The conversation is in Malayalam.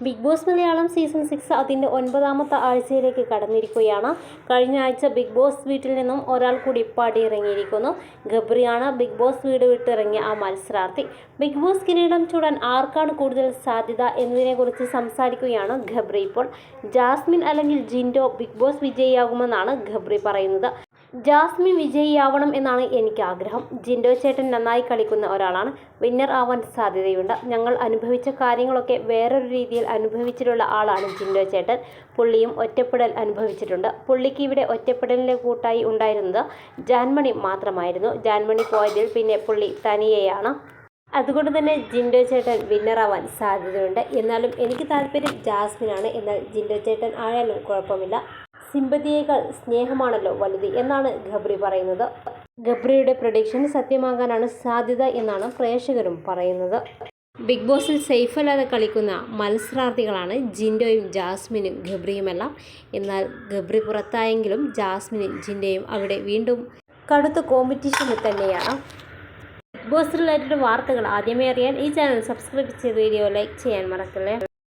ബിഗ് ബോസ് മലയാളം സീസൺ 6 അതിൻ്റെ 9ാമത്തെ ആഴ്ചയിലേക്ക് കടന്നിരിക്കുകയാണ്. കഴിഞ്ഞ ആഴ്ച ബിഗ് ബോസ് വീട്ടിൽ നിന്നും ഒരാൾ കൂടി പടിയിറങ്ങിയിരിക്കുന്നു. ഗബ്രിയാണ് ബിഗ് ബോസ് വീട് വിട്ടിറങ്ങിയ ആ മത്സരാർത്ഥി. ബിഗ് ബോസ് കിരീടം ചൂടാൻ ആർക്കാണ് കൂടുതൽ സാധ്യത എന്നതിനെക്കുറിച്ച് സംസാരിക്കുകയാണ് ഗബ്രി ഇപ്പോൾ. ജാസ്മിൻ അല്ലെങ്കിൽ ജിൻഡോ ബിഗ് ബോസ് വിജയിയാകുമെന്നാണ് ഗബ്രി പറയുന്നത്. ജാസ്മിൻ വിജയിയാവണം എന്നാണ് എനിക്ക് ആഗ്രഹം. ജിൻഡോ ചേട്ടൻ നന്നായി കളിക്കുന്ന ഒരാളാണ്. വിന്നർ ആവാൻ സാധ്യതയുണ്ട്. ഞങ്ങൾ അനുഭവിച്ച കാര്യങ്ങളൊക്കെ വേറൊരു രീതിയിൽ അനുഭവിച്ചിട്ടുള്ള ആളാണ് ജിൻഡോ ചേട്ടൻ. പുള്ളിയും ഒറ്റപ്പെടൽ അനുഭവിച്ചിട്ടുണ്ട്. പുള്ളിക്ക് ഇവിടെ ഒറ്റപ്പെടലിൻ്റെ കൂട്ടായി ഉണ്ടായിരുന്നത് ജാൻമണി മാത്രമായിരുന്നു. ജാൻമണി പോയതിൽ പിന്നെ പുള്ളി തനിയെയാണ്. അതുകൊണ്ട് തന്നെ ജിൻഡോ ചേട്ടൻ വിന്നറാവാൻ സാധ്യതയുണ്ട്. എന്നാലും എനിക്ക് താല്പര്യം ജാസ്മിനാണ്. എന്നാൽ ജിൻഡോ ചേട്ടൻ ആയാലും കുഴപ്പമില്ല. സിമ്പതിയേക്കാൾ സ്നേഹമാണല്ലോ വലുത് എന്നാണ് ഗബ്രി പറയുന്നത്. ഗബ്രിയുടെ പ്രഡിക്ഷൻ സത്യമാകാനാണ് സാധ്യത എന്നാണ് പ്രേക്ഷകരും പറയുന്നത്. ബിഗ് ബോസിൽ സേഫല്ലാതെ കളിക്കുന്ന മത്സരാർത്ഥികളാണ് ജിൻഡോയും ജാസ്മിനും ഗബ്രിയുമെല്ലാം. എന്നാൽ ഗബ്രി പുറത്തായെങ്കിലും ജാസ്മിനും ജിൻഡോയും അവിടെ വീണ്ടും കടുത്ത കോമ്പറ്റീഷനിൽ തന്നെയാണ്. ബിഗ് ബോസ് റിലേറ്റഡ് വാർത്തകൾ ആദ്യമേ അറിയാൻ ഈ ചാനൽ സബ്സ്ക്രൈബ് ചെയ്ത് വീഡിയോ ലൈക്ക് ചെയ്യാൻ മറക്കല്ലേ.